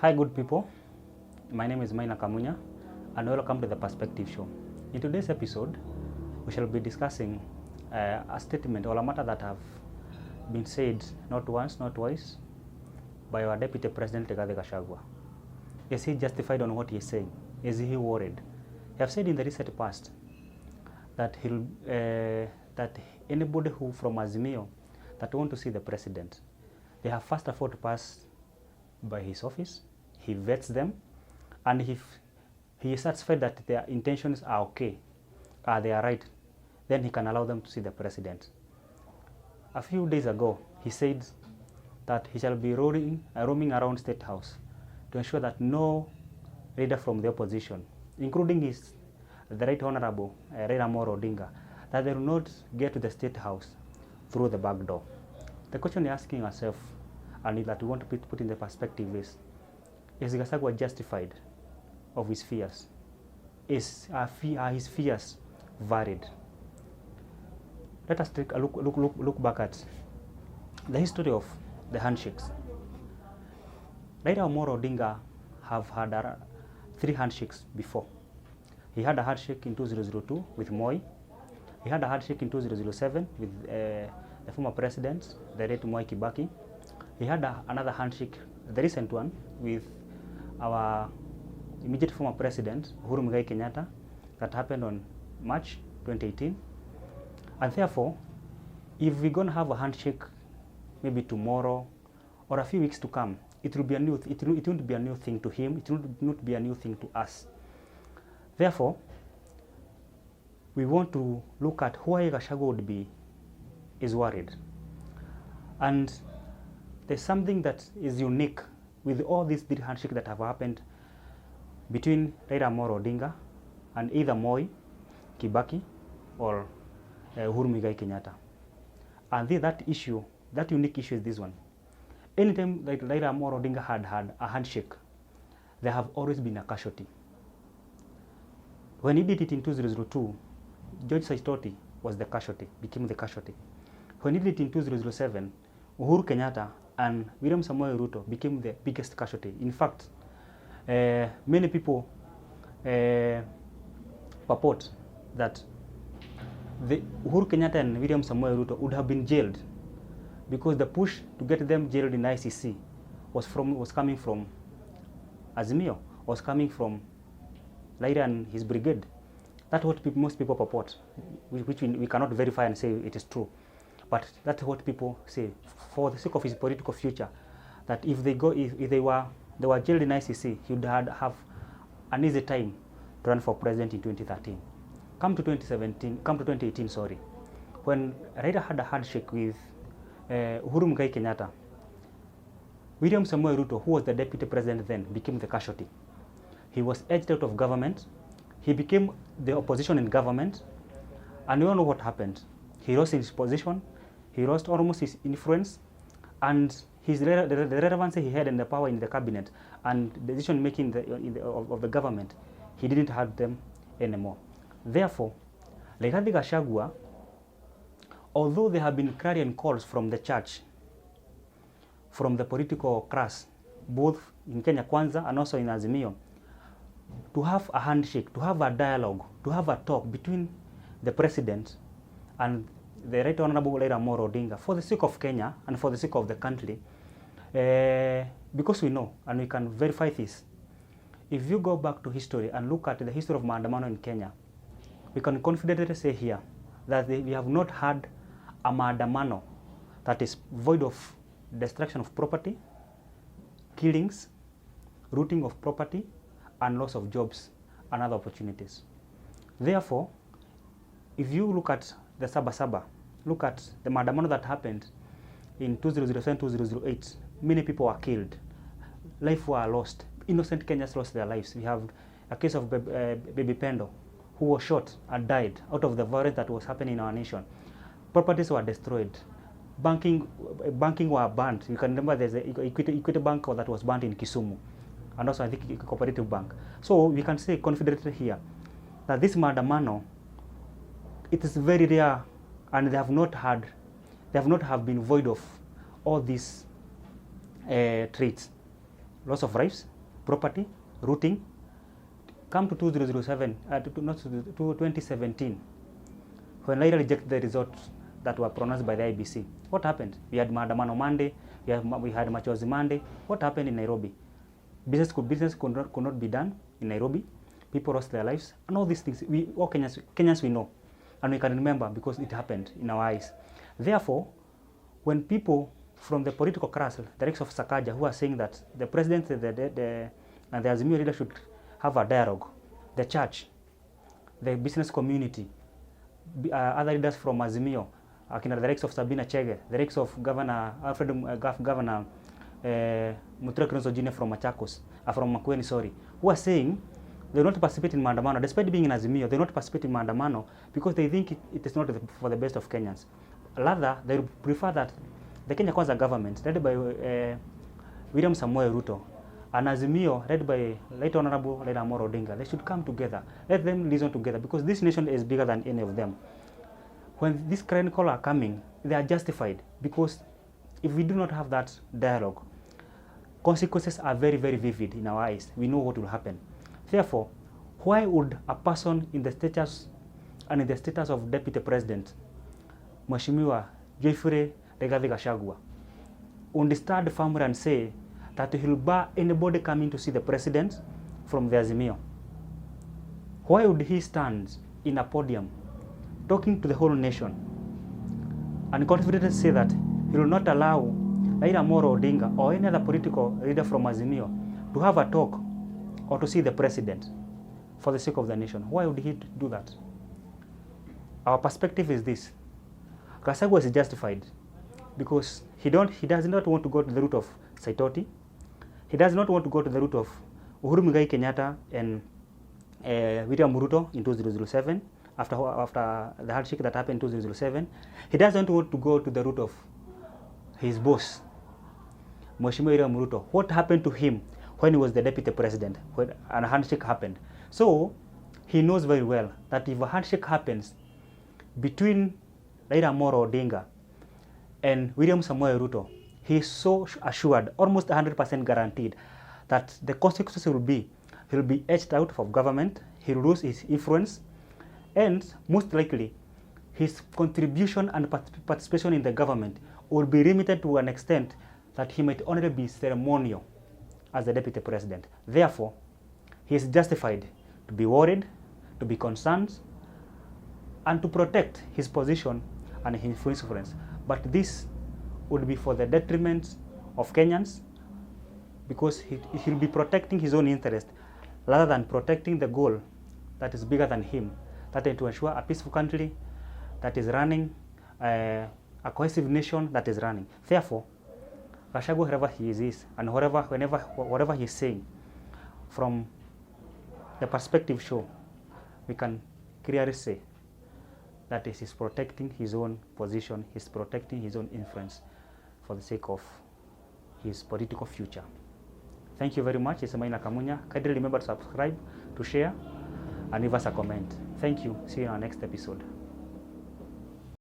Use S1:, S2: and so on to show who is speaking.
S1: Hi, good people. My name is Maina Kamunya, and welcome to the Perspective Show. In today's episode, we shall be discussing a statement or a matter that have been said not once, not twice, by our Deputy President Gachagua. Is he justified on what he is saying? Is he worried? He have said in the recent past that that anybody who from Azimio that want to see the president, they have first of all to pass by his office. He vets them, and if he is satisfied that their intentions are okay, they are right, then he can allow them to see the president. A few days ago, he said that he shall be roaming around State House to ensure that no leader from the opposition, including the Right Honorable Raila Amolo Odinga, that they will not get to the State House through the back door. The question we're asking ourselves, and that we want to put in the perspective is Gachagua justified of his fears? Are his fears valid? Let us take a look back at the history of the handshakes. Raila Amolo Odinga have had 3 handshakes before. He had a handshake in 2002 with Moi. He had a handshake in 2007 with the former president, the late Mwai Kibaki. He had another handshake, the recent one, with our immediate former president, Uhuru Muigai Kenyatta, that happened on March 2018. And therefore, if we're going to have a handshake maybe tomorrow or a few weeks to come, it will be a new. It won't be a new thing to him. It will not be a new thing to us. Therefore, we want to look at why Gachagua is worried. And there's something that is unique with all these 3 handshakes that have happened between Raila Amolo Odinga and either Moi, Kibaki, or Uhuru Muigai Kenyatta. And that unique issue is this one. Anytime like Raila Amolo Odinga had a handshake, there have always been a casualty. When he did it in 2002, George Saitoti was the casualty, became the casualty. When he did it in 2007, Uhuru Kenyatta and William Samoei Ruto became the biggest casualty. In fact, many people purport that Uhuru Kenyatta and William Samoei Ruto would have been jailed because the push to get them jailed in ICC was coming from Azimio, was coming from Raila and his brigade. That's what most people purport, which we cannot verify and say it is true. But that's what people say for the sake of his political future. That if they were jailed in ICC, he would have an easy time to run for president in 2013. Come to 2018, sorry, when Raila had a handshake with Uhuru Muigai Kenyatta, William Samoei Ruto, who was the deputy president then, became the casualty. He was edged out of government. He became the opposition in government, and we all know what happened. He lost his position. He lost almost his influence, and the relevancy he had in the power in the cabinet and the decision making of the government, he didn't have them anymore. Therefore, Rigathi Gachagua, although there have been clarion calls from the church, from the political class, both in Kenya Kwanza and also in Azimio, to have a handshake, to have a dialogue, to have a talk between the president and the Right Honorable Raila Amolo Odinga for the sake of Kenya and for the sake of the country, because we know and we can verify this. If you go back to history and look at the history of maandamano in Kenya, we can confidently say here that we have not had a maandamano that is void of destruction of property, killings, looting of property, and loss of jobs and other opportunities. Therefore, if you look at the Saba, look at the maandamano that happened in 2007, 2008, many people were killed, lives were lost, innocent Kenyans lost their lives. We have a case of Baby Pendo, who was shot and died out of the violence that was happening in our nation. Properties were destroyed. Banking were banned. You can remember there's a Equity Bank that was banned in Kisumu, and also I think Cooperative Bank. So we can say confidently here that this maandamano, it is very rare, and they have not have been void of all these traits. loss of lives, property, looting. Come to 2007, to 2017, when Raila rejected the results that were pronounced by the IBC. What happened? We had Maandamano Monday, we had Machozi Monday. What happened in Nairobi? Business could not be done in Nairobi. People lost their lives, and all these things. All Kenyans we know, and we can remember because it happened in our eyes. Therefore, when people from the political class, the likes of Sakaja, who are saying that the president and the Azimio leader should have a dialogue, the church, the business community, other leaders from Azimio, the likes of Sabina Chege, the likes of Governor Governor Muthure Kilonzo Jr. from Machakos, from Makueni, sorry, who are saying they will not participate in Maandamano, despite being in Azimio. They will not participate in Maandamano because they think it is not for the best of Kenyans. Rather, they prefer that the Kenya Kwanza government, led by William Samoei Ruto, and Azimio, led by Late Honorable Raila Amolo Odinga, they should come together. Let them reason together because this nation is bigger than any of them. When these call are coming, they are justified because if we do not have that dialogue, consequences are very, very vivid in our eyes. We know what will happen. Therefore, why would a person in the status of Deputy President, Mheshimiwa Geoffrey Rigathi Gachagua, understand family and say that he'll bar anybody coming to see the president from the Azimio? Why would he stand in a podium talking to the whole nation and confidently say that he will not allow Raila Amolo Odinga or any other political leader from Azimio to have a talk or to see the president for the sake of the nation? Why would he do that? Our perspective is this: Gachagua is justified because he does not want to go to the route of Saitoti. He does not want to go to the route of Uhuru Muigai Kenyatta and William Ruto in 2007 after the handshake that happened in 2007. He doesn't want to go to the route of his boss, Mheshimiwa William Ruto. What happened to him when he was the deputy president when a handshake happened? So he knows very well that if a handshake happens between Raila Amolo Odinga and William Samoei Ruto, he is so assured, almost 100% guaranteed, that the consequences will be he'll be edged out of government, he'll lose his influence, and most likely his contribution and participation in the government will be limited to an extent that he might only be ceremonial as the deputy president. Therefore, he is justified to be worried, to be concerned, and to protect his position and his influence. But this would be for the detriment of Kenyans because he'll be protecting his own interest rather than protecting the goal that is bigger than him, that is to ensure a peaceful country that is running, a cohesive nation that is running. Therefore, Gachagua, wherever he is, and whatever he's saying, from the perspective show, we can clearly say that he's protecting his own position, he's protecting his own influence for the sake of his political future. Thank you very much. It's Maina Kamunya. Kindly remember to subscribe, to share, and leave us a comment. Thank you. See you in our next episode.